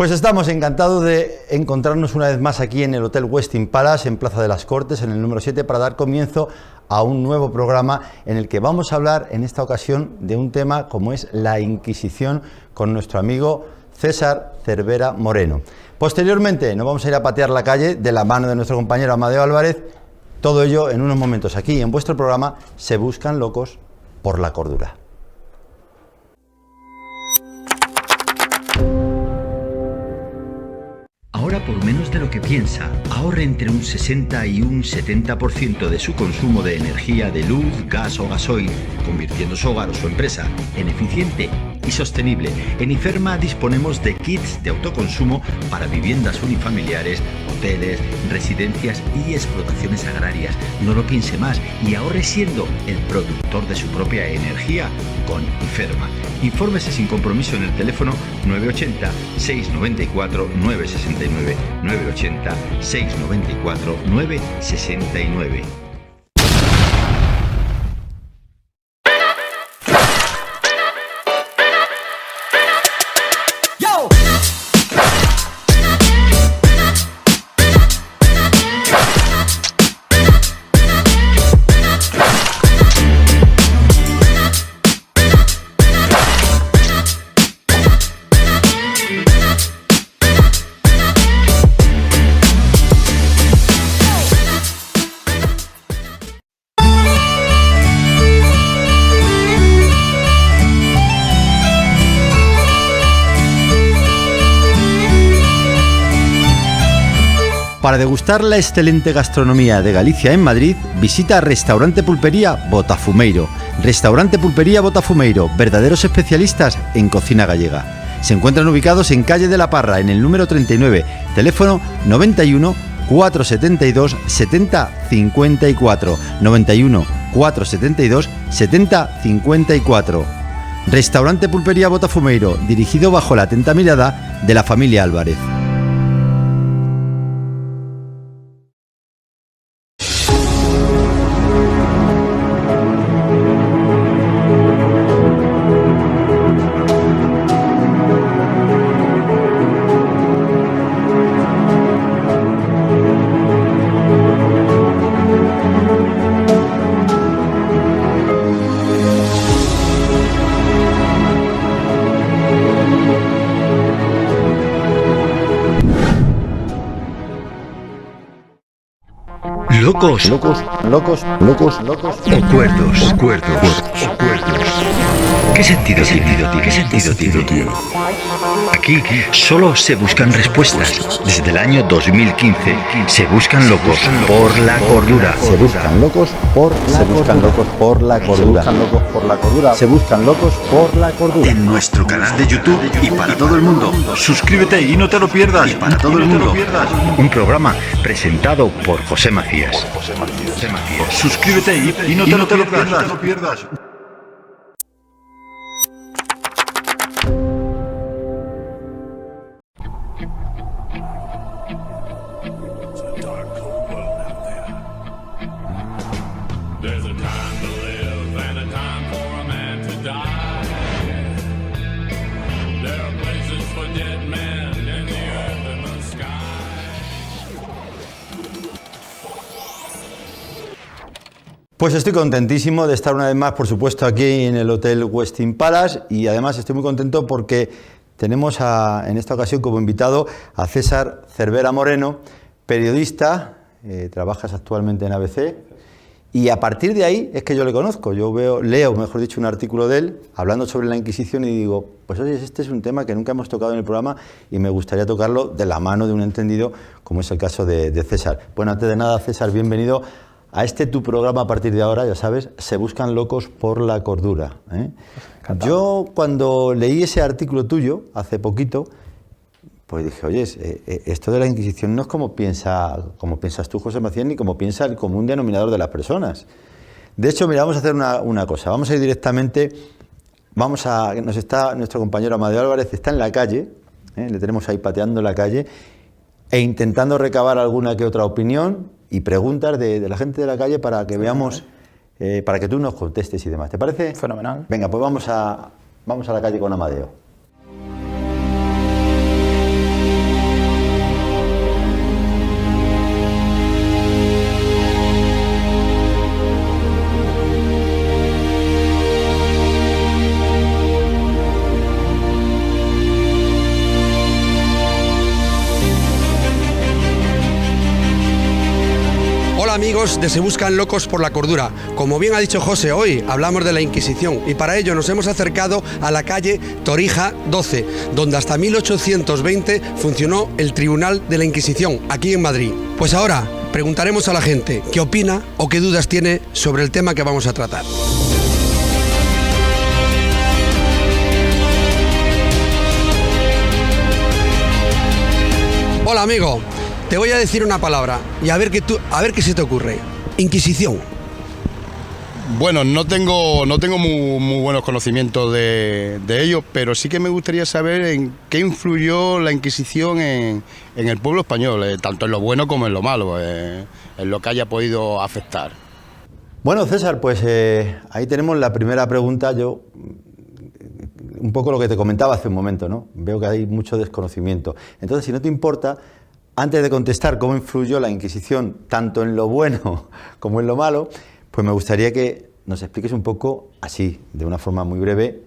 Pues estamos encantados de encontrarnos una vez más aquí en el Hotel Westin Palace, en Plaza de las Cortes, en el número 7, para dar comienzo a un nuevo programa en el que vamos a hablar en esta ocasión de un tema como es la Inquisición con nuestro amigo César Cervera Moreno. Posteriormente nos vamos a ir a patear la calle de la mano de nuestro compañero Amadeo Álvarez, todo ello en unos momentos aquí en vuestro programa Se Buscan Locos por la Cordura. Ahora, por menos de lo que piensa, ahorre entre un 60 y un 70% de su consumo de energía de luz, gas o gasoil, convirtiendo su hogar o su empresa en eficiente y sostenible. En Iferma disponemos de kits de autoconsumo para viviendas unifamiliares, hoteles, residencias y explotaciones agrarias. No lo piense más y ahorre siendo el productor de su propia energía con Iferma. Infórmese sin compromiso en el teléfono 980 694 969 980 694 969. Para degustar la excelente gastronomía de Galicia en Madrid, visita Restaurante Pulpería Botafumeiro. Restaurante Pulpería Botafumeiro, verdaderos especialistas en cocina gallega. Se encuentran ubicados en calle de la Parra, en el número 39, teléfono 91 472 70 54, 91 472 70 54. Restaurante Pulpería Botafumeiro, dirigido bajo la atenta mirada de la familia Álvarez. Locos. O cuerdos. ¿Qué sentido tiene? Aquí solo se buscan respuestas. Desde el año 2015 se buscan locos por la cordura. Se buscan locos por la cordura. En nuestro canal de YouTube y para todo el mundo. Suscríbete y no te lo pierdas. Un programa presentado por José Macías. Suscríbete y no te lo pierdas. Pues estoy contentísimo de estar una vez más, por supuesto, aquí en el Hotel Westin Palace, y además estoy muy contento porque tenemos en esta ocasión como invitado a César Cervera Moreno, periodista, trabajas actualmente en ABC, y a partir de ahí es que yo le conozco. Yo leo, mejor dicho, un artículo de él hablando sobre la Inquisición y digo, pues oye, este es un tema que nunca hemos tocado en el programa y me gustaría tocarlo de la mano de un entendido, como es el caso de César. Bueno, antes de nada, César, bienvenido a tu programa. A partir de ahora, ya sabes, Se Buscan Locos por la Cordura, ¿eh? Yo cuando leí ese artículo tuyo hace poquito, pues dije, oye, esto de la Inquisición no es como piensas tú, José Macías, ni como piensa el común denominador de las personas. De hecho, mira, vamos a hacer una cosa, vamos a ir directamente, nuestro compañero Amadeo Álvarez está en la calle, le tenemos ahí pateando la calle, e intentando recabar alguna que otra opinión y preguntas de la gente de la calle para que veamos, para que tú nos contestes y demás. ¿Te parece? Fenomenal. Venga, pues vamos a la calle con Amadeo. amigos de Se Buscan Locos por la Cordura. Como bien ha dicho José, hoy hablamos de la Inquisición y para ello nos hemos acercado a la calle Torija 12, donde hasta 1820 funcionó el Tribunal de la Inquisición, aquí en Madrid. Pues ahora preguntaremos a la gente qué opina o qué dudas tiene sobre el tema que vamos a tratar. Hola amigo, te voy a decir una palabra y a ver qué se te ocurre. Inquisición. Bueno, no tengo muy buenos conocimientos de ello, pero sí que me gustaría saber en qué influyó la Inquisición en el pueblo español, tanto en lo bueno como en lo malo, en lo que haya podido afectar. Bueno, César, pues ahí tenemos la primera pregunta. Yo, un poco lo que te comentaba hace un momento, ¿no? Veo que hay mucho desconocimiento. Entonces, si no te importa, antes de contestar cómo influyó la Inquisición tanto en lo bueno como en lo malo, pues me gustaría que nos expliques un poco, así, de una forma muy breve,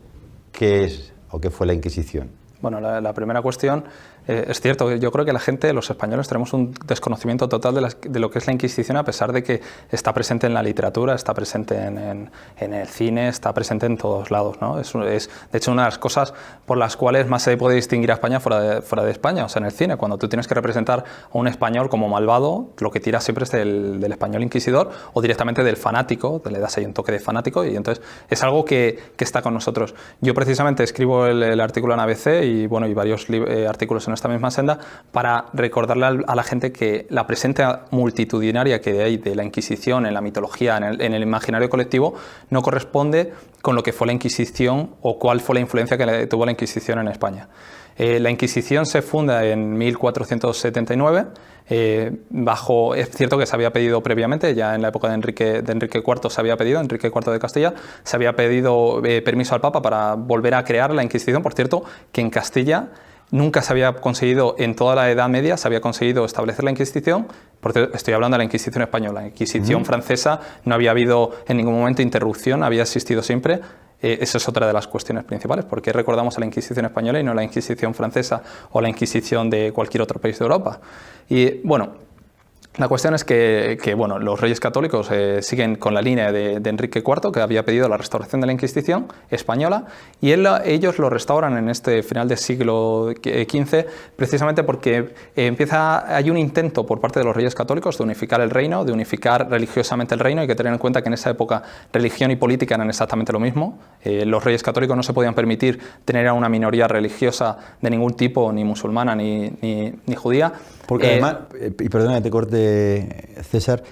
qué es o qué fue la Inquisición. Bueno, la primera cuestión, es cierto, yo creo que la gente, los españoles, tenemos un desconocimiento total de lo que es la Inquisición, a pesar de que está presente en la literatura, está presente en el cine, está presente en todos lados, ¿no? Es de hecho una de las cosas por las cuales más se puede distinguir a España fuera de España, o sea, en el cine, cuando tú tienes que representar a un español como malvado, lo que tiras siempre es del español inquisidor o directamente del fanático, le das ahí un toque de fanático y entonces es algo que está con nosotros. Yo precisamente escribo el artículo en ABC y varios artículos en esta misma senda para recordarle a la gente que la presencia multitudinaria que hay de la Inquisición en la mitología, en el imaginario colectivo, no corresponde con lo que fue la Inquisición o cuál fue la influencia que tuvo la Inquisición en España. La Inquisición se funda en 1479, es cierto que se había pedido previamente, ya en la época de Enrique IV se había pedido, Enrique IV de Castilla, se había pedido permiso al Papa para volver a crear la Inquisición. Por cierto, que en Castilla nunca se había conseguido, en toda la Edad Media, se había conseguido establecer la Inquisición. Porque estoy hablando de la Inquisición española. La Inquisición francesa no había habido en ningún momento interrupción, había existido siempre. Esa es otra de las cuestiones principales. ¿Por qué recordamos a la Inquisición española y no la Inquisición francesa o la Inquisición de cualquier otro país de Europa? Y bueno, la cuestión es que los reyes católicos siguen con la línea de Enrique IV, que había pedido la restauración de la Inquisición española, y ellos lo restauran en este final del siglo XV, precisamente porque hay un intento por parte de los reyes católicos de unificar el reino, de unificar religiosamente el reino. Hay que tener en cuenta que en esa época religión y política eran exactamente lo mismo. Los reyes católicos no se podían permitir tener a una minoría religiosa de ningún tipo, ni musulmana ni judía. Porque además, y perdona que te corte, César,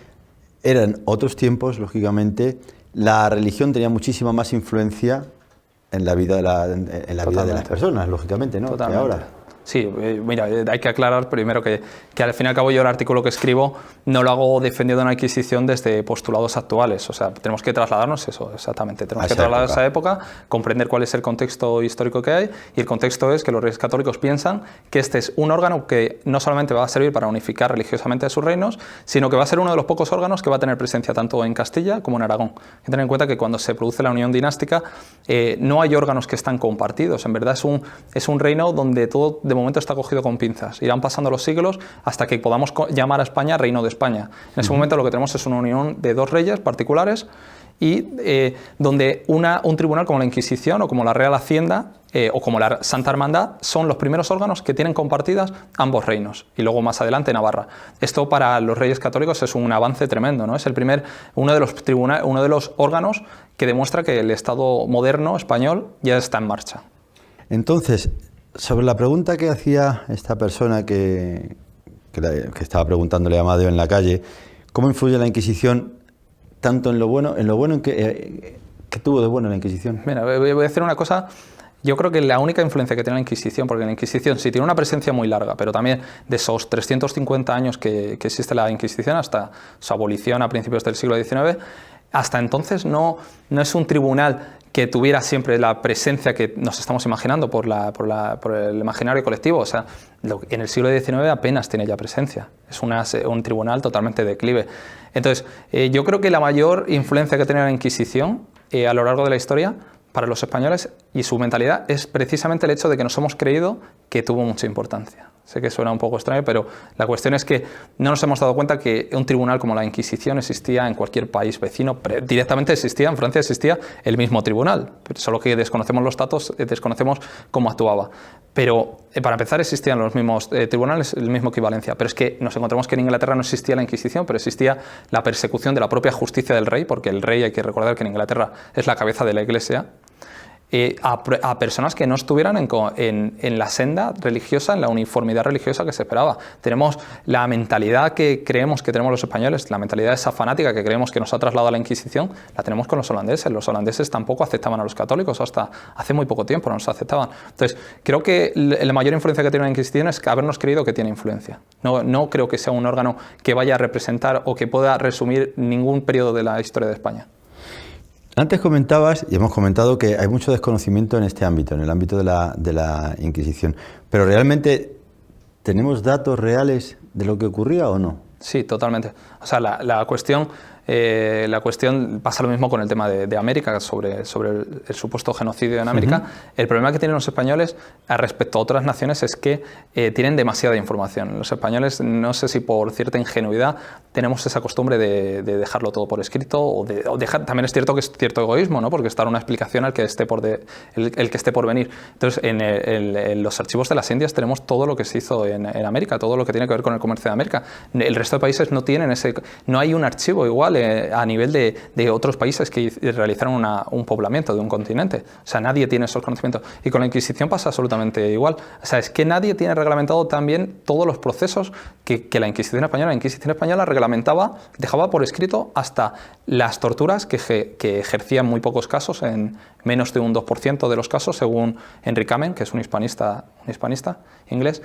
eran otros tiempos, lógicamente, la religión tenía muchísima más influencia en la vida de las personas, lógicamente, ¿no? Que ahora. Sí, mira, hay que aclarar primero que al fin y al cabo yo el artículo que escribo no lo hago defendiendo una Inquisición desde postulados actuales. O sea, tenemos que trasladarnos eso, exactamente. Tenemos que trasladar esa época, comprender cuál es el contexto histórico que hay, y el contexto es que los reyes católicos piensan que este es un órgano que no solamente va a servir para unificar religiosamente a sus reinos, sino que va a ser uno de los pocos órganos que va a tener presencia tanto en Castilla como en Aragón. Hay que tener en cuenta que cuando se produce la unión dinástica no hay órganos que están compartidos. En verdad es un reino donde todo de momento está cogido con pinzas. Irán pasando los siglos hasta que podamos llamar a España Reino de España. En ese momento lo que tenemos es una unión de dos reyes particulares y donde un tribunal como la Inquisición o como la Real Hacienda o como la Santa Hermandad son los primeros órganos que tienen compartidas ambos reinos, y luego más adelante Navarra. Esto para los reyes católicos es un avance tremendo, ¿no? Es uno de los órganos que demuestra que el Estado moderno español ya está en marcha. Entonces, sobre la pregunta que hacía esta persona que estaba preguntándole a Amadeo en la calle, ¿cómo influye la Inquisición tanto en lo bueno ¿qué tuvo de bueno la Inquisición? Mira, voy a decir una cosa. Yo creo que la única influencia que tiene la Inquisición, porque la Inquisición sí tiene una presencia muy larga, pero también de esos 350 años que existe la Inquisición hasta su abolición a principios del siglo XIX, hasta entonces no es un tribunal que tuviera siempre la presencia que nos estamos imaginando por el imaginario colectivo. O sea, en el siglo XIX apenas tiene ya presencia. Es un tribunal totalmente declive. Entonces, yo creo que la mayor influencia que tiene la Inquisición a lo largo de la historia para los españoles y su mentalidad es precisamente el hecho de que nos hemos creído que tuvo mucha importancia. Sé que suena un poco extraño, pero la cuestión es que no nos hemos dado cuenta que un tribunal como la Inquisición existía en cualquier país vecino. Directamente existía, en Francia existía el mismo tribunal, solo que desconocemos los datos, desconocemos cómo actuaba. Pero para empezar existían los mismos tribunales, la misma equivalencia. Pero es que nos encontramos que en Inglaterra no existía la Inquisición, pero existía la persecución de la propia justicia del rey, porque el rey, hay que recordar que en Inglaterra es la cabeza de la Iglesia, a personas que no estuvieran en la senda religiosa, en la uniformidad religiosa que se esperaba. Tenemos la mentalidad que creemos que tenemos los españoles, la mentalidad esa fanática que creemos que nos ha trasladado la Inquisición, la tenemos con los holandeses. Los holandeses tampoco aceptaban a los católicos, hasta hace muy poco tiempo no nos aceptaban. Entonces, creo que la mayor influencia que tiene la Inquisición es habernos creído que tiene influencia. No creo que sea un órgano que vaya a representar o que pueda resumir ningún periodo de la historia de España. Antes comentabas, y hemos comentado, que hay mucho desconocimiento en este ámbito, en el ámbito de la Inquisición. Pero ¿realmente tenemos datos reales de lo que ocurría o no? Sí, totalmente. O sea, la cuestión pasa lo mismo con el tema de América, sobre el supuesto genocidio en América. El problema que tienen los españoles respecto a otras naciones es que tienen demasiada información. Los españoles, no sé si por cierta ingenuidad, tenemos esa costumbre de dejarlo todo por escrito o dejar. También es cierto que es cierto egoísmo, ¿no? Porque es dar una explicación al que esté el que esté por venir. Entonces, en los archivos de las Indias tenemos todo lo que se hizo en América, todo lo que tiene que ver con el comercio de América. El resto de países no tienen no hay un archivo igual a nivel de otros países que realizaron un poblamiento de un continente. O sea, nadie tiene esos conocimientos. Y con la Inquisición pasa absolutamente igual. O sea, es que nadie tiene reglamentado también todos los procesos que la Inquisición española. La Inquisición española reglamentaba, dejaba por escrito hasta las torturas que ejercía en muy pocos casos, en menos de un 2% de los casos, según Henry Kamen, que es un hispanista inglés.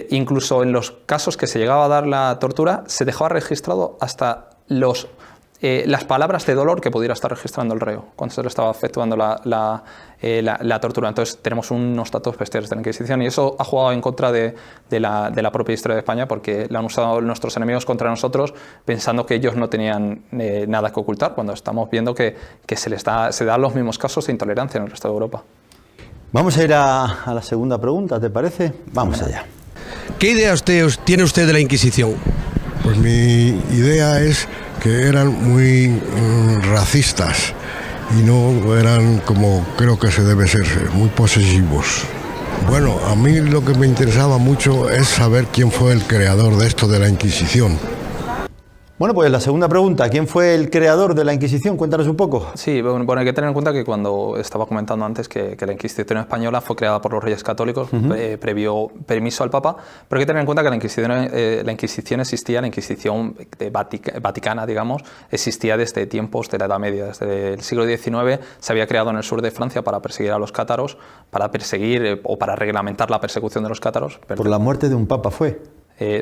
Incluso en los casos que se llegaba a dar la tortura, se dejaba registrado hasta las palabras de dolor que pudiera estar registrando el reo cuando se le estaba efectuando la tortura. Entonces tenemos unos datos bestiales de la Inquisición y eso ha jugado en contra de la propia historia de España, porque la han usado nuestros enemigos contra nosotros pensando que ellos no tenían nada que ocultar, cuando estamos viendo que se dan los mismos casos de intolerancia en el resto de Europa. Vamos a ir a la segunda pregunta, ¿te parece? Vamos allá. ¿Qué idea tiene usted de la Inquisición? Pues mi idea es que eran muy racistas y no eran como creo que se debe ser, muy posesivos. Bueno, a mí lo que me interesaba mucho es saber quién fue el creador de esto de la Inquisición. Bueno, pues la segunda pregunta, ¿quién fue el creador de la Inquisición? Cuéntanos un poco. Sí, bueno, hay que tener en cuenta que cuando estaba comentando antes que la Inquisición española fue creada por los Reyes Católicos, previo permiso al Papa, pero hay que tener en cuenta que la Inquisición existía, la Inquisición vaticana, digamos, existía desde tiempos de la Edad Media. Desde el siglo XIX se había creado en el sur de Francia para perseguir a los cátaros, para perseguir o para reglamentar la persecución de los cátaros. Por la muerte de un papa fue.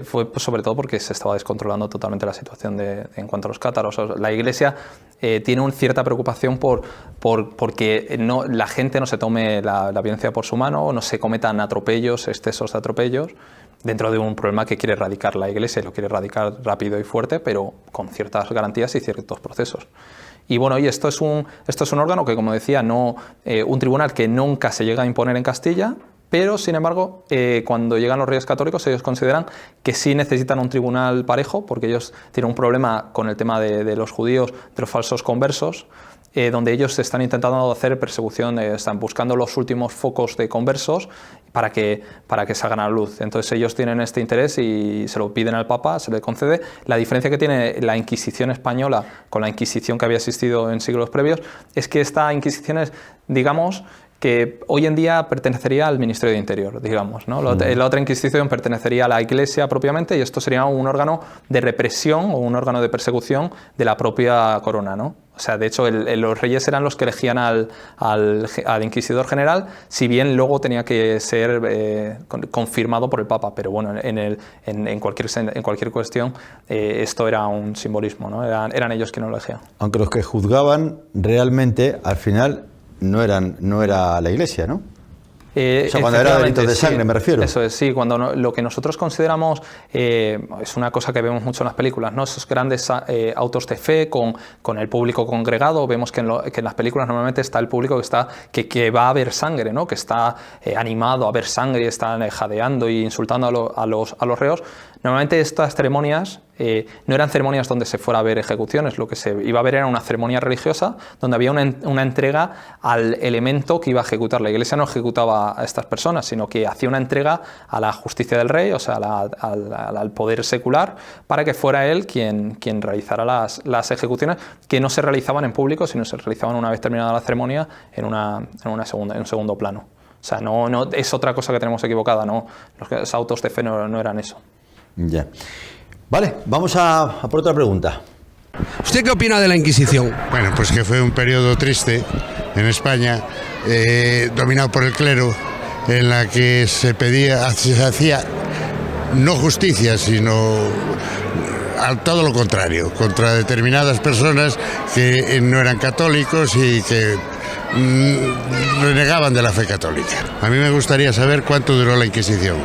Fue sobre todo porque se estaba descontrolando totalmente la situación en cuanto a los cátaros. La Iglesia tiene una cierta preocupación porque la gente no se tome la violencia por su mano, no se cometan atropellos, excesos de atropellos, dentro de un problema que quiere erradicar la Iglesia, y lo quiere erradicar rápido y fuerte, pero con ciertas garantías y ciertos procesos. Y bueno, y esto es un órgano que, como decía, un tribunal que nunca se llega a imponer en Castilla, pero, sin embargo, cuando llegan los Reyes Católicos, ellos consideran que sí necesitan un tribunal parejo, porque ellos tienen un problema con el tema de los judíos, de los falsos conversos, donde ellos están intentando hacer persecución, están buscando los últimos focos de conversos para que salgan a la luz. Entonces ellos tienen este interés y se lo piden al Papa, se le concede. La diferencia que tiene la Inquisición española con la Inquisición que había existido en siglos previos es que esta Inquisición es, digamos, que hoy en día pertenecería al Ministerio de Interior, digamos, ¿no? La otra Inquisición pertenecería a la Iglesia propiamente, y esto sería un órgano de represión o un órgano de persecución de la propia corona, ¿no? O sea, de hecho, los reyes eran los que elegían al inquisidor general, si bien luego tenía que ser confirmado por el Papa. Pero bueno, en cualquier cuestión, esto era un simbolismo, ¿no? Eran ellos quienes lo elegían. Aunque los que juzgaban realmente, al final, no era la Iglesia, ¿no? O sea, cuando era delitos de sangre, me refiero. Eso es, sí, cuando lo que nosotros consideramos, es una cosa que vemos mucho en las películas, ¿no? Esos grandes autos de fe con el público congregado, vemos que en las películas normalmente está el público que va a ver sangre, ¿no? Que está animado a ver sangre, está jadeando e insultando a los reos. Normalmente estas ceremonias no eran ceremonias donde se fuera a ver ejecuciones, lo que se iba a ver era una ceremonia religiosa donde había una entrega al elemento que iba a ejecutar. La Iglesia no ejecutaba a estas personas, sino que hacía una entrega a la justicia del rey, o sea, al poder secular, para que fuera él quien realizara las ejecuciones, que no se realizaban en público, sino se realizaban una vez terminada la ceremonia en un segundo plano. O sea, no es otra cosa que tenemos equivocada, no, los autos de fe no eran eso. Ya. Vale, vamos a por otra pregunta. ¿Usted qué opina de la Inquisición? Bueno, pues que fue un periodo triste en España, dominado por el clero, en la que se hacía no justicia, sino todo lo contrario, contra determinadas personas que no eran católicos y que renegaban de la fe católica. A mí me gustaría saber cuánto duró la Inquisición.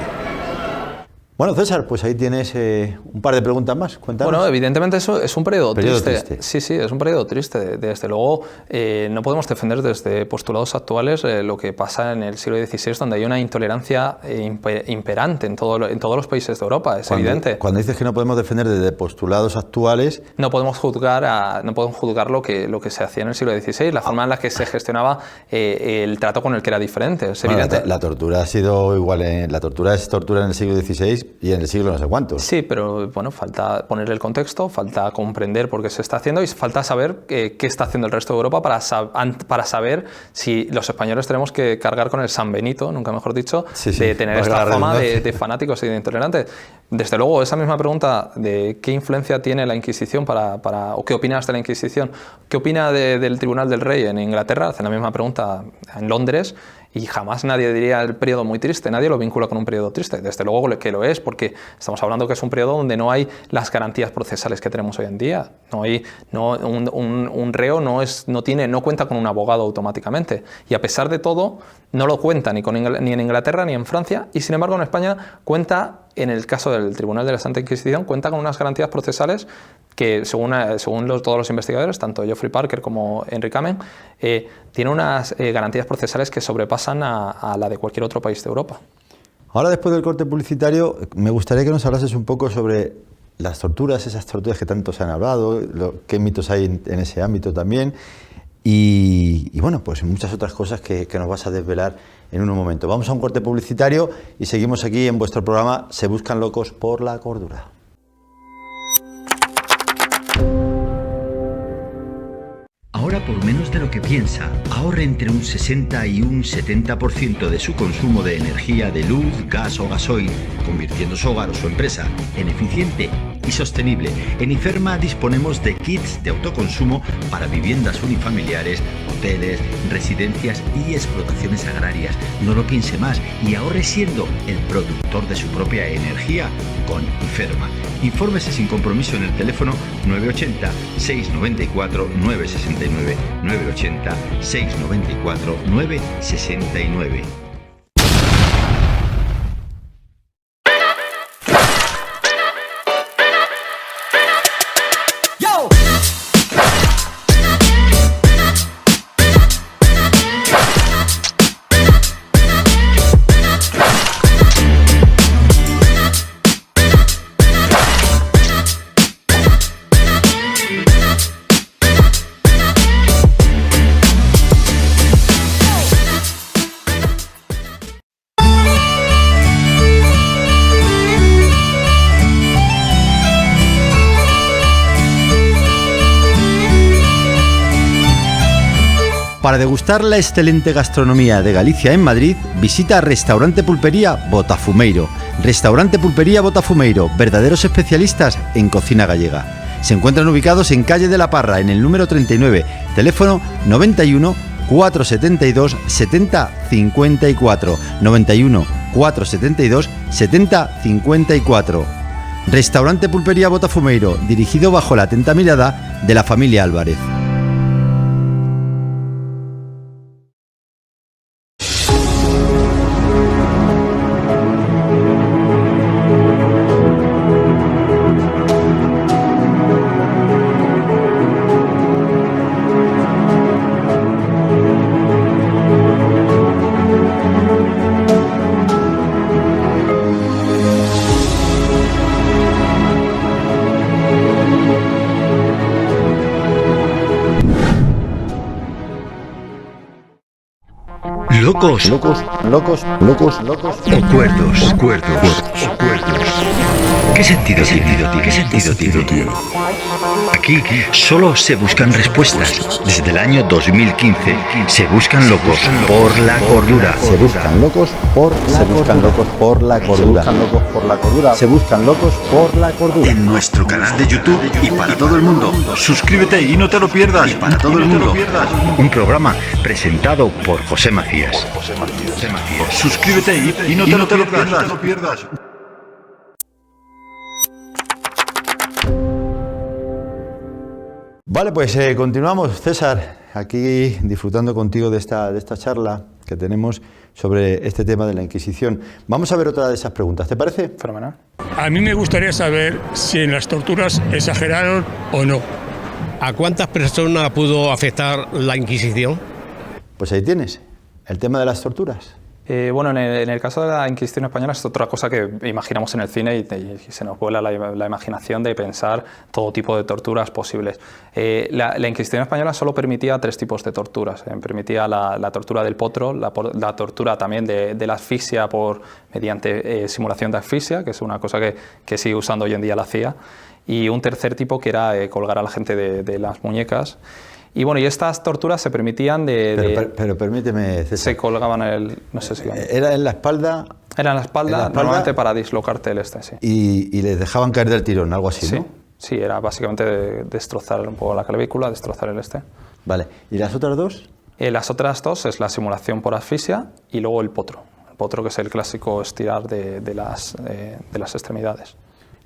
Bueno, César, pues ahí tienes un par de preguntas más. Cuéntanos. Bueno, evidentemente eso es un periodo triste. Sí, es un periodo triste. Desde luego, no podemos defender desde postulados actuales lo que pasa en el siglo XVI, donde hay una intolerancia imperante en todos los países de Europa. Es evidente. Cuando dices que no podemos defender desde postulados actuales, no podemos juzgar lo que se hacía en el siglo XVI, la forma en la que se gestionaba el trato con el que era diferente. Es evidente. La tortura ha sido igual. La tortura es tortura en el siglo XVI. Y en el siglo no sé cuánto. Sí, pero bueno, falta poner el contexto, falta comprender por qué se está haciendo y falta saber qué está haciendo el resto de Europa para saber si los españoles tenemos que cargar con el San Benito, nunca mejor dicho, de tener esta fama de fanáticos y de intolerantes. Desde luego, esa misma pregunta de qué influencia tiene la Inquisición o qué opinas de la Inquisición, qué opina del Tribunal del Rey en Inglaterra, hacen la misma pregunta en Londres. Y jamás nadie diría el periodo muy triste, nadie lo vincula con un periodo triste. Desde luego que lo es, porque estamos hablando que es un periodo donde no hay las garantías procesales que tenemos hoy en día. Un reo no cuenta con un abogado automáticamente. Y a pesar de todo, no lo cuenta ni en Inglaterra ni en Francia, y sin embargo en España cuenta, en el caso del Tribunal de la Santa Inquisición, cuenta con unas garantías procesales que según todos los investigadores, tanto Geoffrey Parker como Henry Kamen, tiene unas garantías procesales que sobrepasan a la de cualquier otro país de Europa. Ahora, después del corte publicitario, me gustaría que nos hablases un poco sobre las torturas, esas torturas que tanto se han hablado, qué mitos hay en ese ámbito también, y bueno, pues muchas otras cosas que nos vas a desvelar en un momento. Vamos a un corte publicitario y seguimos aquí en vuestro programa Se Buscan Locos por la Cordura. Ahora, por menos de lo que piensa, ahorre entre un 60 y un 70% de su consumo de energía de luz, gas o gasoil, convirtiendo su hogar o su empresa en eficiente y sostenible. En Iferma disponemos de kits de autoconsumo para viviendas unifamiliares, hoteles, residencias y explotaciones agrarias. No lo piense más y ahorre siendo el productor de su propia energía con Iferma. Infórmese sin compromiso en el teléfono 980 694 969 980 694 969. Para degustar la excelente gastronomía de Galicia en Madrid, visita Restaurante Pulpería Botafumeiro. Restaurante Pulpería Botafumeiro, verdaderos especialistas en cocina gallega. Se encuentran ubicados en calle de la Parra, en el número 39, teléfono 91 472 70 54, 91 472 70 54. Restaurante Pulpería Botafumeiro, dirigido bajo la atenta mirada de la familia Álvarez. ¿Locos? ¿Locos? ¿Locos? ¿Locos? ¿Locos? ¿O cuerdos? ¿Cuerdos? ¿O cuerdos? ¿Qué sentido tiene? ¿Qué sentido tiene? Aquí solo se buscan respuestas. Desde el año 2015 se buscan locos por la cordura. Se buscan locos por la cordura. Se buscan locos por la cordura. Se buscan locos por la cordura. En nuestro canal de YouTube y para todo el mundo. Suscríbete y no te lo pierdas. Y para todo el mundo. Un programa presentado por José Macías. Suscríbete y no te lo pierdas. Vale, pues continuamos, César, aquí disfrutando contigo de esta charla que tenemos sobre este tema de la Inquisición. Vamos a ver otra de esas preguntas, ¿te parece? Fenomenal. A mí me gustaría saber si en las torturas exageraron o no. ¿A cuántas personas pudo afectar la Inquisición? Pues ahí tienes, el tema de las torturas. Bueno, en el caso de la Inquisición española es otra cosa que imaginamos en el cine y se nos vuela la imaginación de pensar todo tipo de torturas posibles. La Inquisición española solo permitía 3 tipos de torturas. Permitía la tortura del potro, la tortura también de la asfixia mediante simulación de asfixia, que es una cosa que sigue usando hoy en día la CIA, y un tercer tipo que era colgar a la gente de las muñecas. Y bueno, y estas torturas se permitían Pero permíteme, César. Se colgaban no sé si... ¿Era en la espalda? Era en la espalda, normalmente para dislocarte el sí. Y les dejaban caer del tirón, algo así, ¿no? Sí, era básicamente destrozar un poco la clavícula, destrozar el Vale, ¿y las otras dos? Las otras dos es la simulación por asfixia y luego el potro. El potro, que es el clásico estirar de las extremidades.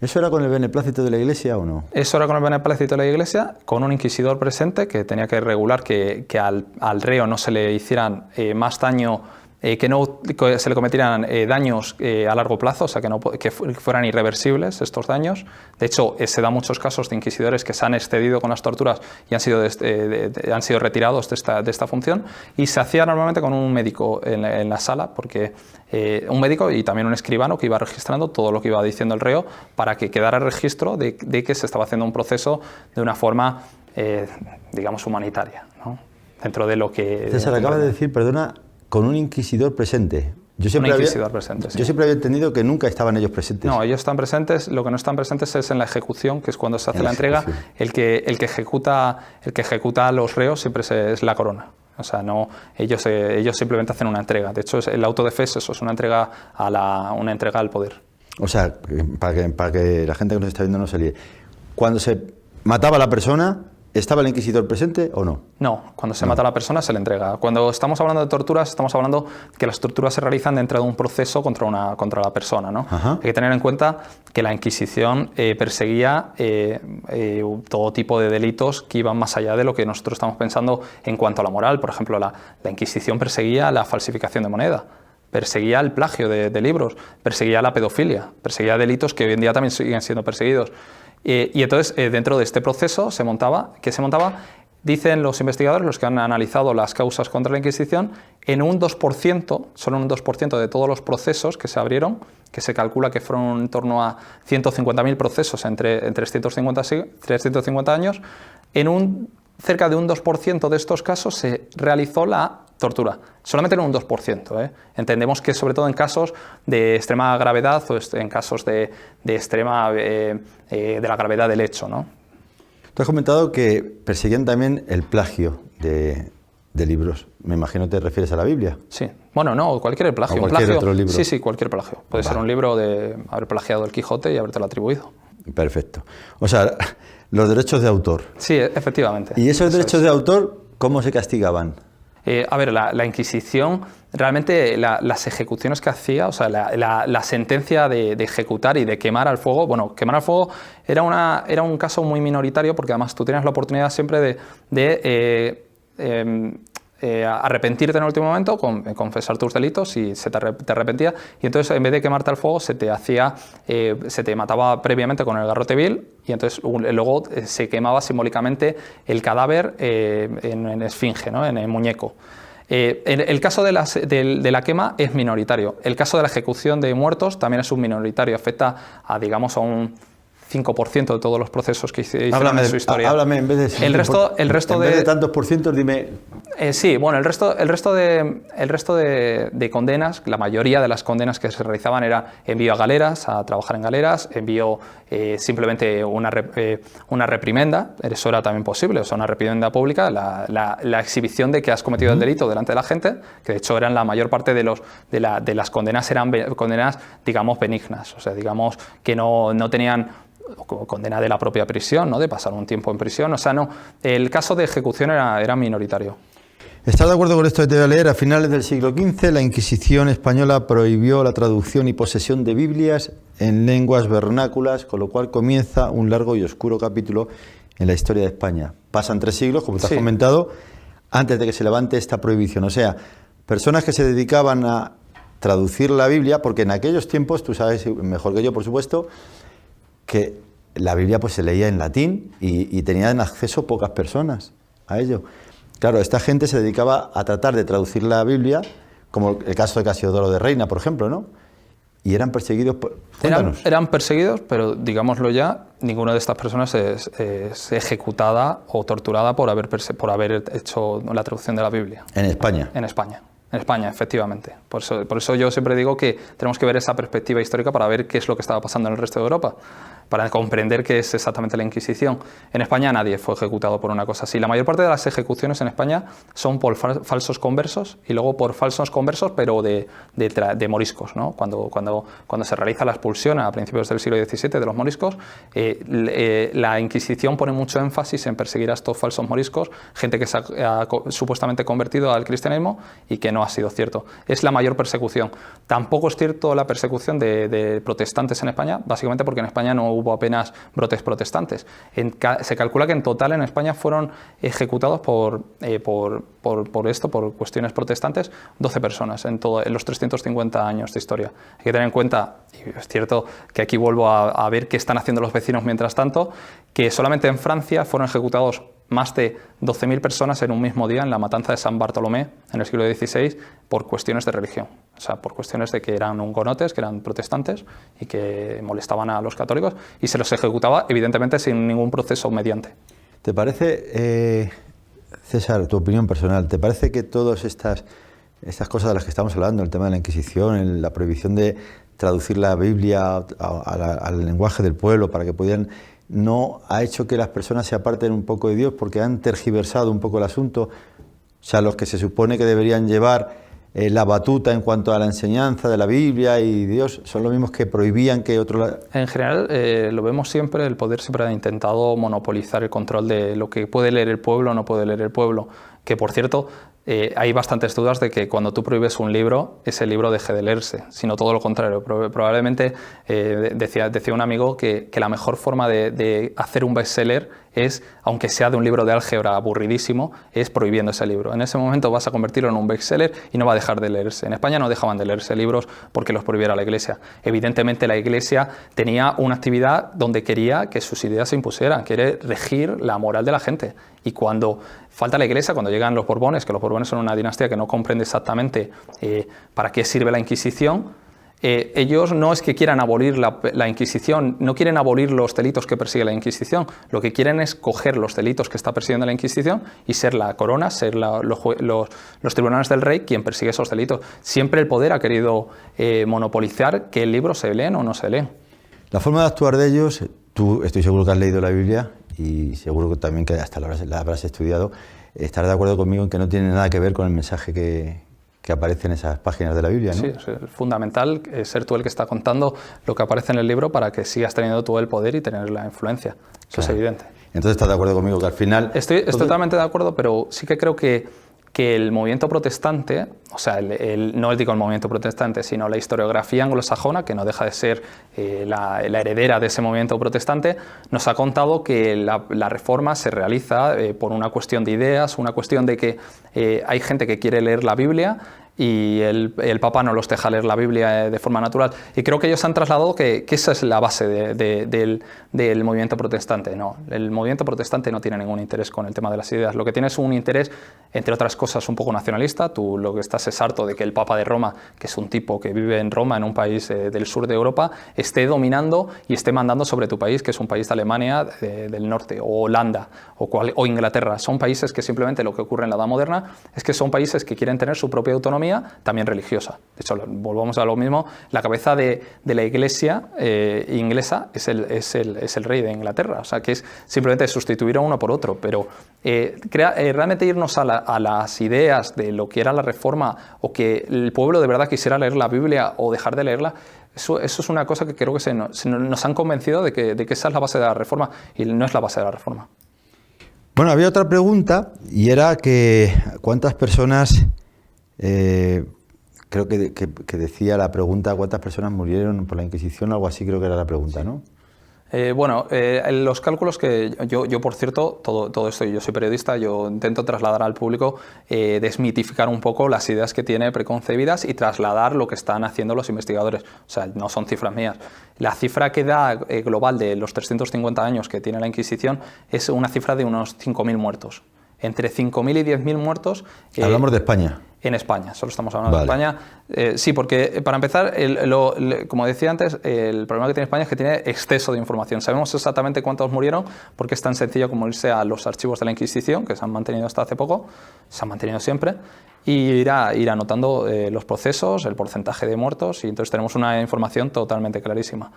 ¿Eso era con el beneplácito de la Iglesia o no? Eso era con el beneplácito de la Iglesia, con un inquisidor presente que tenía que regular que al reo no se le hicieran más daño, que no se le cometieran daños a largo plazo, o sea, que fueran irreversibles estos daños. De hecho, se dan muchos casos de inquisidores que se han excedido con las torturas y han sido retirados de esta función, y se hacía normalmente con un médico en la sala, porque un médico y también un escribano que iba registrando todo lo que iba diciendo el reo para que quedara registro de que se estaba haciendo un proceso de una forma, digamos, humanitaria, ¿no? Dentro de lo que... César acaba de decir, perdona, con un inquisidor presente. Yo siempre había entendido que nunca estaban ellos presentes. No, ellos están presentes. Lo que no están presentes es en la ejecución, que es cuando se hace la entrega. El que ejecuta a los reos siempre es la corona. O sea, no, ellos simplemente hacen una entrega. De hecho, el auto de fe es eso, es una entrega al poder. O sea, para que la gente que nos está viendo no se líe. Cuando se mataba a la persona, ¿estaba el inquisidor presente o no? No, cuando se mata a la persona se le entrega. Cuando estamos hablando de torturas, estamos hablando que las torturas se realizan dentro de un proceso contra la persona, ¿no? Hay que tener en cuenta que la Inquisición perseguía todo tipo de delitos que iban más allá de lo que nosotros estamos pensando en cuanto a la moral. Por ejemplo, la Inquisición perseguía la falsificación de moneda, perseguía el plagio de libros, perseguía la pedofilia, perseguía delitos que hoy en día también siguen siendo perseguidos. Y entonces, dentro de este proceso se montaba, dicen los investigadores, los que han analizado las causas contra la Inquisición, en un 2%, solo en un 2% de todos los procesos que se abrieron, que se calcula que fueron en torno a 150.000 procesos en 350 años, cerca de un 2% de estos casos se realizó la tortura, solamente en un 2%. Entendemos que sobre todo en casos de extrema gravedad o en casos de la gravedad del hecho, ¿no? Tú has comentado que perseguían también el plagio de libros. Me imagino te refieres a la Biblia. Sí. Bueno, no, cualquier plagio. O cualquier otro libro. Sí, cualquier plagio. Puede ser un libro de haber plagiado el Quijote y habértelo atribuido. Perfecto. O sea, los derechos de autor. Sí, efectivamente. ¿Y esos derechos de autor cómo se castigaban? A ver, la Inquisición, realmente las ejecuciones que hacía, o sea, la sentencia de ejecutar y de quemar al fuego, bueno, quemar al fuego era un caso muy minoritario, porque además tú tenías la oportunidad siempre de arrepentirte en el último momento, confesar tus delitos y te arrepentía, y entonces en vez de quemarte al fuego se te mataba previamente con el garrote vil, y entonces luego se quemaba simbólicamente el cadáver en esfinge, ¿no? En el muñeco. El caso de la quema es minoritario. El caso de la ejecución de muertos también es un minoritario, afecta a, digamos, a un 5% de todos los procesos que hicieron Háblame en su historia. Háblame en vez de... El resto en vez de tantos por cientos, dime... Sí, bueno, el resto de condenas, la mayoría de las condenas que se realizaban era envío a galeras, a trabajar en galeras, envío simplemente una reprimenda, eso era también posible, o sea, una reprimenda pública, la exhibición de que has cometido el delito delante de la gente, que de hecho eran la mayor parte de las condenas eran condenas, digamos, benignas, o sea, digamos que no tenían condena de la propia prisión, ¿no? De pasar un tiempo en prisión, o sea, no, el caso de ejecución era minoritario. ¿Estás de acuerdo con esto que te voy a leer? A finales del siglo XV, la Inquisición española prohibió la traducción y posesión de Biblias en lenguas vernáculas, con lo cual comienza un largo y oscuro capítulo en la historia de España. Pasan 3 siglos, como te has comentado, antes de que se levante esta prohibición. O sea, personas que se dedicaban a traducir la Biblia, porque en aquellos tiempos, tú sabes mejor que yo, por supuesto, que la Biblia pues se leía en latín y tenían acceso pocas personas a ello. Claro, esta gente se dedicaba a tratar de traducir la Biblia, como el caso de Casiodoro de Reina, por ejemplo, ¿no? Y eran perseguidos por... Eran perseguidos, pero digámoslo ya, ninguna de estas personas es ejecutada o torturada por haber hecho la traducción de la Biblia. ¿En España? En España, efectivamente. Por eso yo siempre digo que tenemos que ver esa perspectiva histórica para ver qué es lo que estaba pasando en el resto de Europa, para comprender qué es exactamente la Inquisición. En España nadie fue ejecutado por una cosa así. La mayor parte de las ejecuciones en España son por falsos conversos y luego por falsos conversos, pero de moriscos, ¿no? Cuando se realiza la expulsión a principios del siglo XVII de los moriscos, la Inquisición pone mucho énfasis en perseguir a estos falsos moriscos, gente que se ha supuestamente convertido al cristianismo y que no ha sido cierto. Es la mayor persecución. Tampoco es cierto la persecución de protestantes en España, básicamente porque en España no hubo apenas brotes protestantes. Se calcula que en total en España fueron ejecutados por cuestiones protestantes 12 personas en los 350 años de historia. Hay que tener en cuenta, y es cierto que aquí vuelvo a ver qué están haciendo los vecinos mientras tanto, que solamente en Francia fueron ejecutados más de 12.000 personas en un mismo día en la matanza de San Bartolomé en el siglo XVI por cuestiones de religión, o sea, por cuestiones de que eran hugonotes, que eran protestantes y que molestaban a los católicos, y se los ejecutaba evidentemente sin ningún proceso mediante. ¿Te parece, César, tu opinión personal, te parece que todas estas cosas de las que estamos hablando, el tema de la Inquisición, la prohibición de traducir la Biblia al lenguaje del pueblo para que pudieran, no ha hecho que las personas se aparten un poco de Dios porque han tergiversado un poco el asunto? O sea, los que se supone que deberían llevar la batuta en cuanto a la enseñanza de la Biblia y Dios, son los mismos que prohibían que otros... En general, lo vemos siempre, el poder siempre ha intentado monopolizar el control de lo que puede leer el pueblo o no puede leer el pueblo, que por cierto... hay bastantes dudas de que cuando tú prohíbes un libro, ese libro deje de leerse, sino todo lo contrario. Probablemente decía un amigo que la mejor forma de hacer un bestseller es, aunque sea de un libro de álgebra aburridísimo, es prohibiendo ese libro. En ese momento vas a convertirlo en un bestseller y no va a dejar de leerse. En España no dejaban de leerse libros porque los prohibiera la Iglesia. Evidentemente la Iglesia tenía una actividad donde quería que sus ideas se impusieran, quiere regir la moral de la gente. Y cuando falta la Iglesia, cuando llegan los Borbones, que los Borbones son una dinastía que no comprende exactamente para qué sirve la Inquisición, ellos no es que quieran abolir la Inquisición, no quieren abolir los delitos que persigue la Inquisición, lo que quieren es coger los delitos que está persiguiendo la Inquisición y ser la corona, ser los tribunales del rey quien persigue esos delitos. Siempre el poder ha querido monopolizar qué libros se leen o no se leen. La forma de actuar de ellos, tú estoy seguro que has leído la Biblia y seguro que también que hasta la habrás estudiado, estarás de acuerdo conmigo en que no tiene nada que ver con el mensaje que aparece en esas páginas de la Biblia, ¿no? Sí, es fundamental ser tú el que está contando lo que aparece en el libro para que sigas teniendo tú el poder y tener la influencia. Eso es evidente. Entonces, ¿estás de acuerdo conmigo que al final...? Estoy totalmente de acuerdo, pero sí que creo que el movimiento protestante, o sea, no digo el movimiento protestante, sino la historiografía anglosajona, que no deja de ser la heredera de ese movimiento protestante, nos ha contado que la reforma se realiza por una cuestión de ideas, una cuestión de que hay gente que quiere leer la Biblia, y el Papa no los deja leer la Biblia de forma natural. Y creo que ellos han trasladado que esa es la base del movimiento protestante. No, el movimiento protestante no tiene ningún interés con el tema de las ideas. Lo que tiene es un interés, entre otras cosas, un poco nacionalista. Tú lo que estás es harto de que el Papa de Roma, que es un tipo que vive en Roma, en un país del sur de Europa, esté dominando y esté mandando sobre tu país, que es un país de Alemania del norte, o Holanda, o Inglaterra. Son países que simplemente lo que ocurre en la Edad Moderna es que son países que quieren tener su propia autonomía, también religiosa. De hecho, volvamos a lo mismo, la cabeza de la Iglesia inglesa es el rey de Inglaterra, o sea que es simplemente sustituir a uno por otro, pero realmente irnos a las ideas de lo que era la Reforma, o que el pueblo de verdad quisiera leer la Biblia o dejar de leerla, eso es una cosa que creo que nos han convencido de que esa es la base de la Reforma, y no es la base de la Reforma. Bueno, había otra pregunta, y era que cuántas personas, creo que decía la pregunta, cuántas personas murieron por la Inquisición, algo así creo que era la pregunta, ¿no? Los cálculos que yo por cierto, todo esto, yo soy periodista, yo intento trasladar al público, desmitificar un poco las ideas que tiene preconcebidas y trasladar lo que están haciendo los investigadores. O sea, no son cifras mías. La cifra que da global de los 350 años que tiene la Inquisición es una cifra de unos 5.000 muertos. Entre 5.000 y 10.000 muertos. Hablamos de España. En España, solo estamos hablando de España. Sí, porque para empezar, como decía antes, el problema que tiene España es que tiene exceso de información. Sabemos exactamente cuántos murieron, porque es tan sencillo como irse a los archivos de la Inquisición, que se han mantenido hasta hace poco, se han mantenido siempre, y ir anotando los procesos, el porcentaje de muertos, y entonces tenemos una información totalmente clarísima.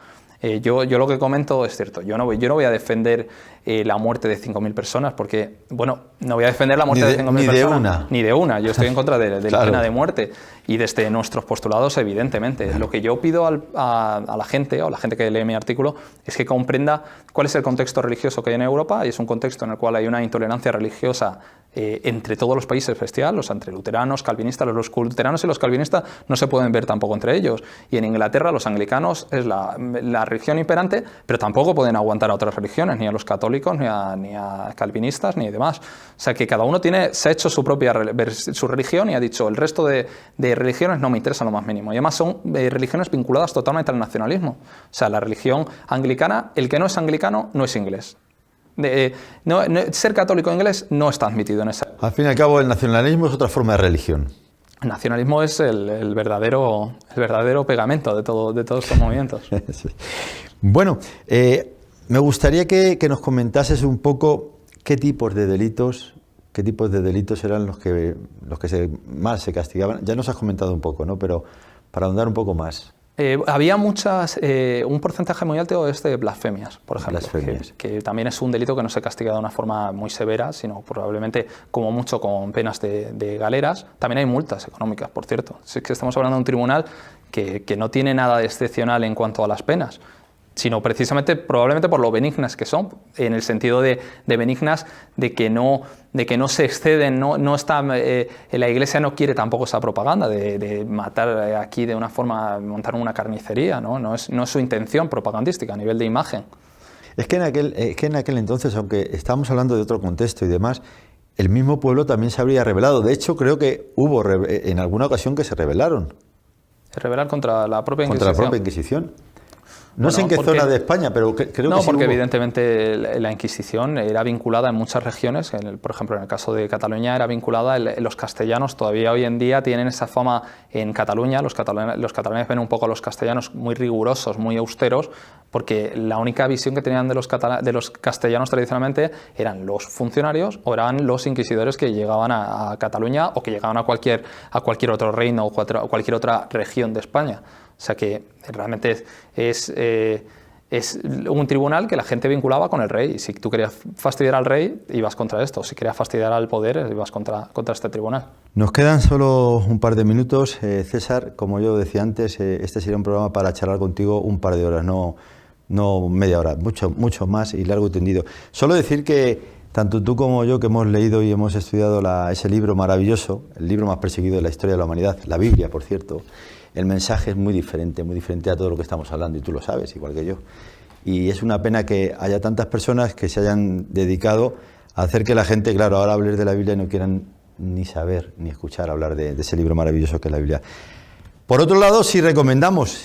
Yo lo que comento es cierto, yo no voy a defender la muerte de 5.000 personas, porque, bueno, no voy a defender la muerte de 5.000 personas. Ni de una. Yo estoy en contra de la pena de muerte, y desde nuestros postulados, evidentemente. Lo que yo pido a la gente, o a la gente que lee mi artículo, es que comprenda cuál es el contexto religioso que hay en Europa, y es un contexto en el cual hay una intolerancia religiosa entre todos los países bestial, entre luteranos, calvinistas. Los luteranos y los calvinistas no se pueden ver tampoco entre ellos, y en Inglaterra los anglicanos es la religión imperante, pero tampoco pueden aguantar a otras religiones, ni a los católicos, ni a calvinistas, ni demás. O sea que cada uno se ha hecho su propia su religión, y ha dicho, el resto de religiones no me interesan lo más mínimo, y además son religiones vinculadas totalmente al nacionalismo. O sea, la religión anglicana, el que no es anglicano no es inglés. Ser católico inglés no está admitido en esa. Al fin y al cabo, el nacionalismo es otra forma de religión. El nacionalismo es el verdadero pegamento de todos estos movimientos. Sí. Bueno, me gustaría que nos comentases un poco qué tipos de delitos eran los que más se castigaban. Ya nos has comentado un poco, ¿no? Pero para ahondar un poco más. Había un porcentaje muy alto de blasfemias, por ejemplo, que también es un delito que no se castiga de una forma muy severa, sino probablemente como mucho con penas de galeras. También hay multas económicas, por cierto. Es que estamos hablando de un tribunal que no tiene nada de excepcional en cuanto a las penas, sino precisamente probablemente por lo benignas que son, en el sentido de benignas de que no se exceden, no está, la Iglesia no quiere tampoco esa propaganda de matar aquí de una forma, montar una carnicería, no es su intención propagandística a nivel de imagen. Es que en aquel entonces, aunque estábamos hablando de otro contexto y demás, el mismo pueblo también se habría rebelado. De hecho, creo que hubo en alguna ocasión que se rebelaron. ¿Se rebelaron contra la propia Inquisición? Contra la propia Inquisición. No sé en qué zona de España, pero creo que sí. No, porque evidentemente la Inquisición era vinculada en muchas regiones. Por ejemplo, en el caso de Cataluña era vinculada. Los castellanos todavía hoy en día tienen esa fama en Cataluña. Los catalanes ven un poco a los castellanos muy rigurosos, muy austeros, porque la única visión que tenían de los castellanos tradicionalmente eran los funcionarios o eran los inquisidores que llegaban a Cataluña, o que llegaban a cualquier otro reino o cualquier otra región de España. O sea que realmente es un tribunal que la gente vinculaba con el rey, y si tú querías fastidiar al rey, ibas contra esto. Si querías fastidiar al poder, ibas contra este tribunal. Nos quedan solo un par de minutos. César, como yo decía antes, este sería un programa para charlar contigo un par de horas, no media hora, mucho más y largo y tendido. Solo decir que tanto tú como yo, que hemos leído y hemos estudiado ese libro maravilloso, el libro más perseguido de la historia de la humanidad, la Biblia, por cierto, el mensaje es muy diferente a todo lo que estamos hablando, y tú lo sabes, igual que yo. Y es una pena que haya tantas personas que se hayan dedicado a hacer que la gente, claro, ahora hables de la Biblia y no quieran ni saber ni escuchar hablar de ese libro maravilloso que es la Biblia. Por otro lado, sí recomendamos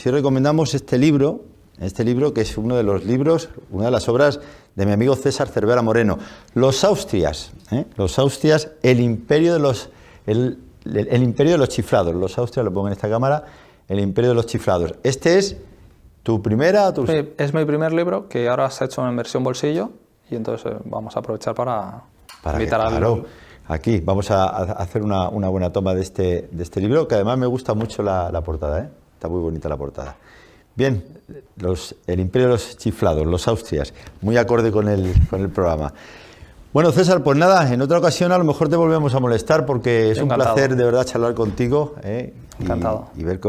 este libro que es uno de los libros, una de las obras de mi amigo César Cervera Moreno, Los Austrias, el imperio de los chiflados. Los Austrias, lo pongo en esta cámara, el imperio de los chiflados. Este es tu primera... Es mi primer libro, que ahora se ha hecho en versión bolsillo, y entonces vamos a aprovechar para invitar claro, aquí vamos a hacer una buena toma de este libro, que además me gusta mucho la portada, está muy bonita la portada. Bien, el imperio de los chiflados, los Austrias, muy acorde con el programa. Bueno, César, pues nada, en otra ocasión a lo mejor te volvemos a molestar, porque es Encantado. un placer de verdad charlar contigo, Encantado. y ver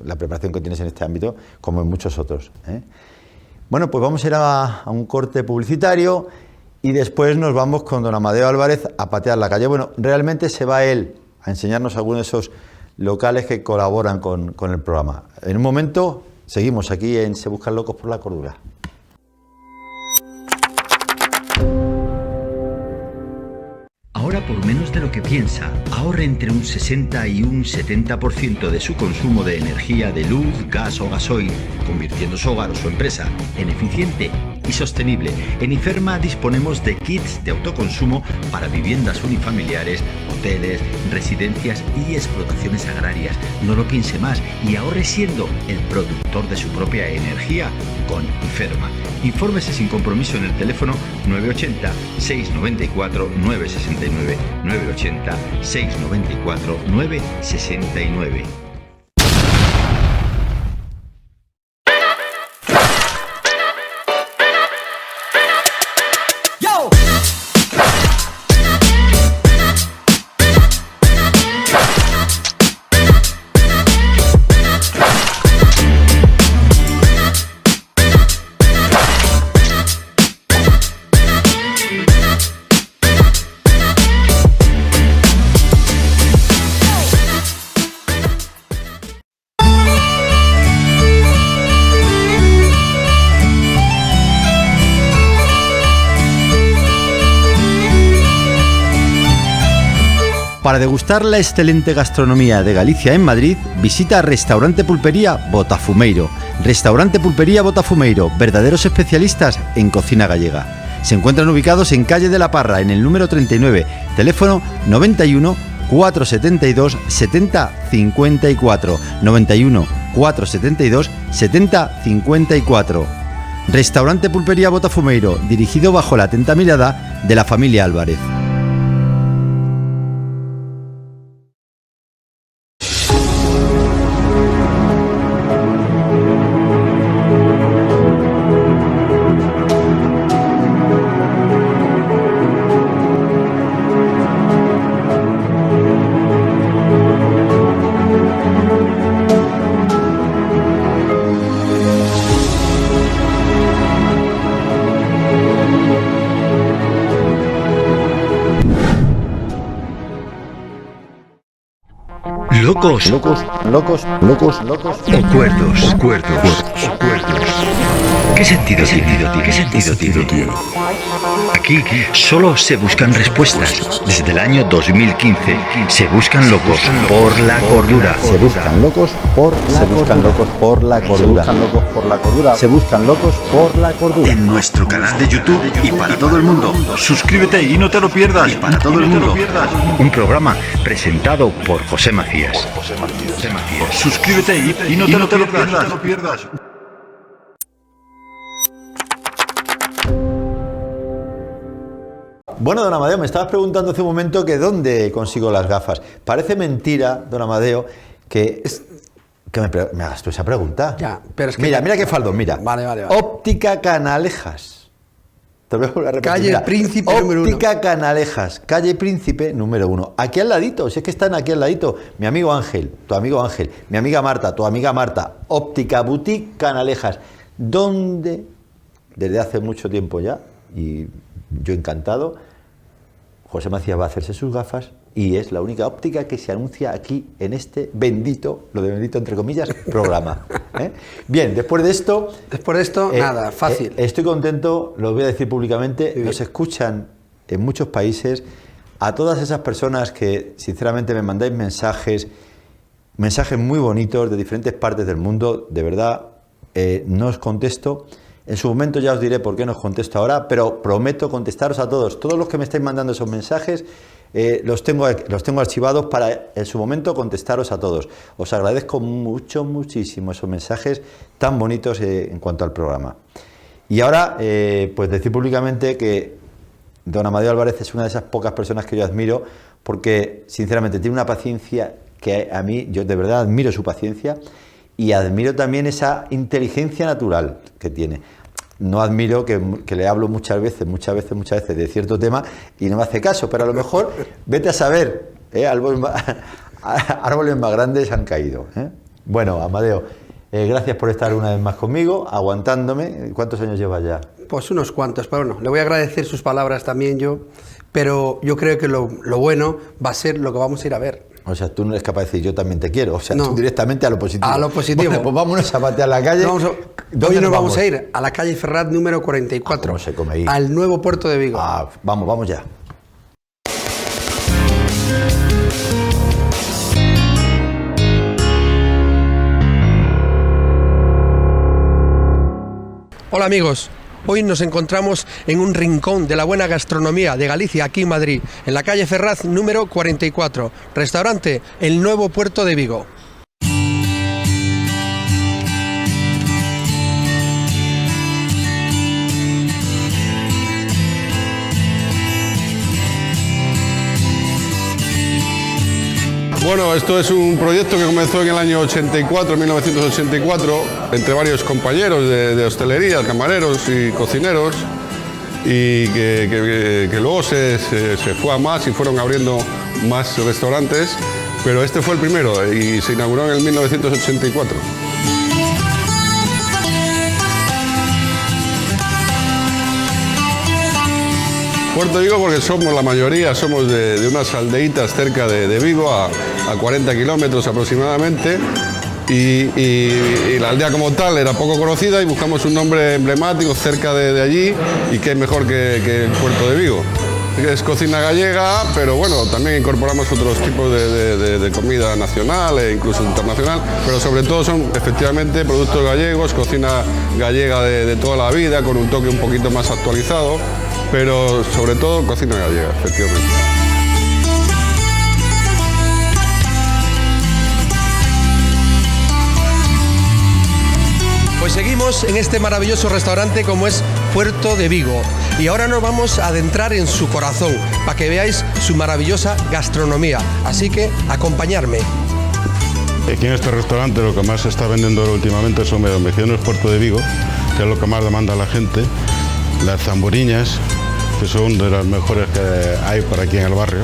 la preparación que tienes en este ámbito, como en muchos otros. Bueno, pues vamos a ir a un corte publicitario y después nos vamos con don Amadeo Álvarez a patear la calle. Bueno, realmente se va él a enseñarnos algunos de esos locales que colaboran con el programa. En un momento seguimos aquí en Se Buscan Locos por la Cordura. Ahora, por menos de lo que piensa, ahorre entre un 60 y un 70% de su consumo de energía de luz, gas o gasoil, convirtiendo su hogar o su empresa en eficiente y sostenible. En Iferma disponemos de kits de autoconsumo para viviendas unifamiliares, hoteles, residencias y explotaciones agrarias. No lo piense más y ahorre siendo el productor de su propia energía con Iferma. Infórmese sin compromiso en el teléfono 980 694 969, 980 694 969. Para degustar la excelente gastronomía de Galicia en Madrid, visita Restaurante Pulpería Botafumeiro. Restaurante Pulpería Botafumeiro, verdaderos especialistas en cocina gallega. Se encuentran ubicados en calle de la Parra, en el número 39, teléfono 91 472 70 54, 91 472 70 54. Restaurante Pulpería Botafumeiro, dirigido bajo la atenta mirada de la familia Álvarez. Locos. Locos. O cuerdos. ¿Qué sentido tiene? Aquí solo se buscan respuestas. Desde el año 2015 se buscan locos por la cordura. Se buscan locos por la cordura. En nuestro canal de YouTube y para todo el mundo. Suscríbete y no te lo pierdas. Un programa presentado por José Macías. Suscríbete y no te lo pierdas. Bueno, don Amadeo, me estabas preguntando hace un momento que dónde consigo las gafas. Parece mentira, don Amadeo, que me hagas tú esa pregunta. Ya, pero es que... Mira qué faldón, mira. Vale. Óptica Canalejas. Te voy a volver a repetir. Calle Príncipe número 1. Óptica Canalejas, calle Príncipe número 1. Aquí al ladito, si es que están aquí al ladito. Mi amigo Ángel, tu amigo Ángel, mi amiga Marta, tu amiga Marta. Óptica Boutique Canalejas. Donde, desde hace mucho tiempo ya, y yo encantado, José Macías va a hacerse sus gafas y es la única óptica que se anuncia aquí en este bendito, lo de bendito entre comillas, programa. Bien, después de esto, nada, fácil. Estoy contento, lo voy a decir públicamente, nos escuchan en muchos países, a todas esas personas que sinceramente me mandáis mensajes muy bonitos de diferentes partes del mundo, de verdad, no os contesto. En su momento ya os diré por qué no os contesto ahora, pero prometo contestaros a todos. Todos los que me estáis mandando esos mensajes, los tengo archivados para en su momento contestaros a todos. Os agradezco muchísimo esos mensajes tan bonitos en cuanto al programa. Y ahora, pues decir públicamente que don Amadeo Álvarez es una de esas pocas personas que yo admiro, porque sinceramente tiene una paciencia que a mí, yo de verdad admiro su paciencia y admiro también esa inteligencia natural que tiene. No admiro que le hablo muchas veces de cierto tema y no me hace caso, pero a lo mejor, vete a saber, árboles más grandes han caído. Bueno, Amadeo, gracias por estar una vez más conmigo, aguantándome. ¿Cuántos años llevas ya? Pues unos cuantos, pero bueno, le voy a agradecer sus palabras también yo, pero yo creo que lo bueno va a ser lo que vamos a ir a ver. O sea, tú no eres capaz de decir yo también te quiero, o sea, no. Tú directamente a lo positivo. A lo positivo. Bueno, pues vámonos a patear la calle. Hoy nos vamos a ir a la calle Ferrat número 44, ¿cómo se come ahí? Al nuevo puerto de Vigo. Vamos ya. Hola amigos, hoy nos encontramos en un rincón de la buena gastronomía de Galicia, aquí en Madrid, en la calle Ferraz número 44, restaurante El Nuevo Puerto de Vigo. Bueno, esto es un proyecto que comenzó en el año 1984, entre varios compañeros de hostelería, camareros y cocineros, y que luego se fue a más y fueron abriendo más restaurantes, pero este fue el primero y se inauguró en el 1984. Puerto Vigo porque somos la mayoría, somos de unas aldeitas cerca de Vigo, a 40 kilómetros aproximadamente, y la aldea como tal era poco conocida y buscamos un nombre emblemático cerca de allí, y qué mejor que el Puerto de Vigo. Es cocina gallega, pero bueno, también incorporamos otros tipos de comida nacional e incluso internacional, pero sobre todo son efectivamente productos gallegos, cocina gallega de toda la vida, con un toque un poquito más actualizado, pero sobre todo cocina gallega, efectivamente. Pues seguimos en este maravilloso restaurante como es Puerto de Vigo, y ahora nos vamos a adentrar en su corazón para que veáis su maravillosa gastronomía, así que acompañarme. Aquí en este restaurante lo que más se está vendiendo últimamente son menciones Puerto de Vigo, que es lo que más demanda la gente, las zamburiñas, que son de las mejores que hay por aquí en el barrio,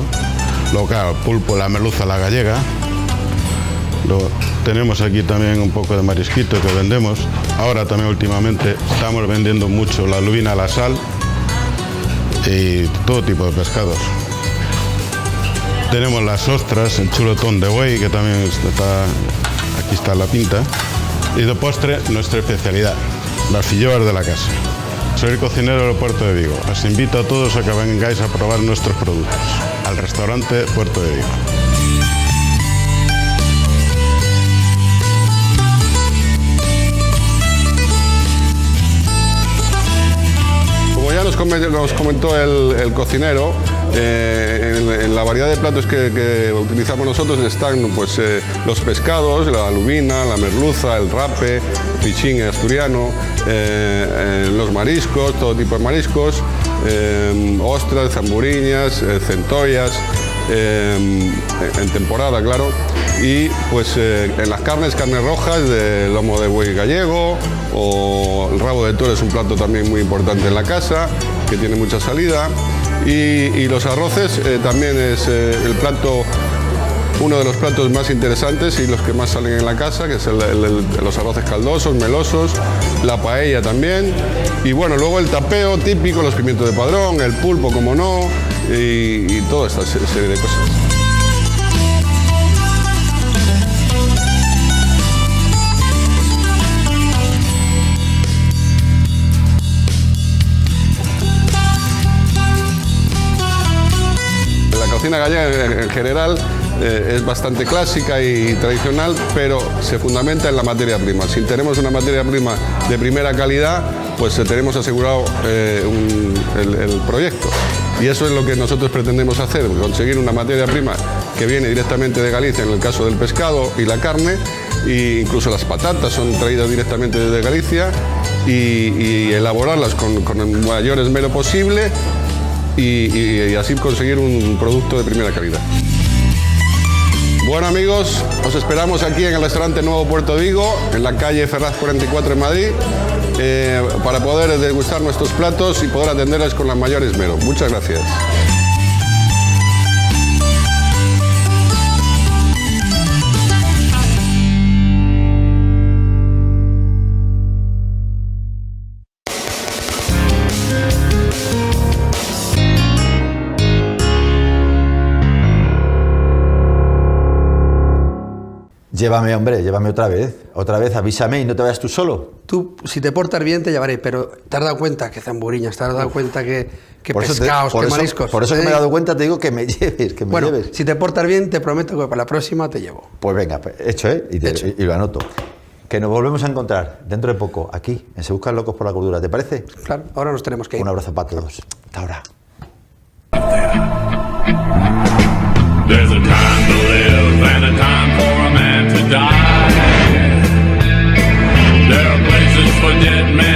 luego claro, el pulpo, la merluza, la gallega. Tenemos aquí también un poco de marisquito que vendemos. Ahora también últimamente estamos vendiendo mucho la lubina a la sal y todo tipo de pescados. Tenemos las ostras, el chuletón de buey, que también está, aquí está la pinta. Y de postre, nuestra especialidad, las fillobas de la casa. Soy el cocinero del Puerto de Vigo. Os invito a todos a que vengáis a probar nuestros productos al restaurante Puerto de Vigo. Nos comentó el cocinero, en la variedad de platos que utilizamos nosotros están pues, los pescados, la lubina, la merluza, el rape, el pichín asturiano, los mariscos, todo tipo de mariscos, ostras, zamburiñas, centollas, en temporada, claro, y pues en las carnes rojas de lomo de buey gallego, o el rabo de toro es un plato también muy importante en la casa, que tiene mucha salida, y los arroces también es el plato, uno de los platos más interesantes y los que más salen en la casa, que es los arroces caldosos, melosos, la paella también, y bueno, luego el tapeo típico, los pimientos de padrón, el pulpo, como no, y toda esta serie de cosas. cocina gallega en general es bastante clásica y tradicional, pero se fundamenta en la materia prima. Si tenemos una materia prima de primera calidad, pues tenemos asegurado el proyecto. Y eso es lo que nosotros pretendemos hacer, conseguir una materia prima que viene directamente de Galicia, en el caso del pescado y la carne, e incluso las patatas son traídas directamente desde Galicia, y elaborarlas con el mayor esmero posible y así conseguir un producto de primera calidad. Bueno amigos, os esperamos aquí en el restaurante Nuevo Puerto Vigo, en la calle Ferraz 44 en Madrid, para poder degustar nuestros platos y poder atenderles con el mayor esmero. Muchas gracias. Llévame, hombre, llévame otra vez, avísame y no te vayas tú solo. Tú, si te portas bien, te llevaré, pero ¿te has dado cuenta que zamburiñas? ¿Te has dado cuenta que pescados, que mariscos? Por eso que me he dado cuenta te digo que me lleves, lleves. Si te portas bien, te prometo que para la próxima te llevo. Pues venga, hecho, ¿eh? Y lo anoto. Que nos volvemos a encontrar dentro de poco, aquí, en Se Buscan Locos por la Cordura, ¿te parece? Claro, ahora nos tenemos que ir. Un abrazo para todos. Hasta ahora. There's a time to live and a time for a man to die. There are places for dead men.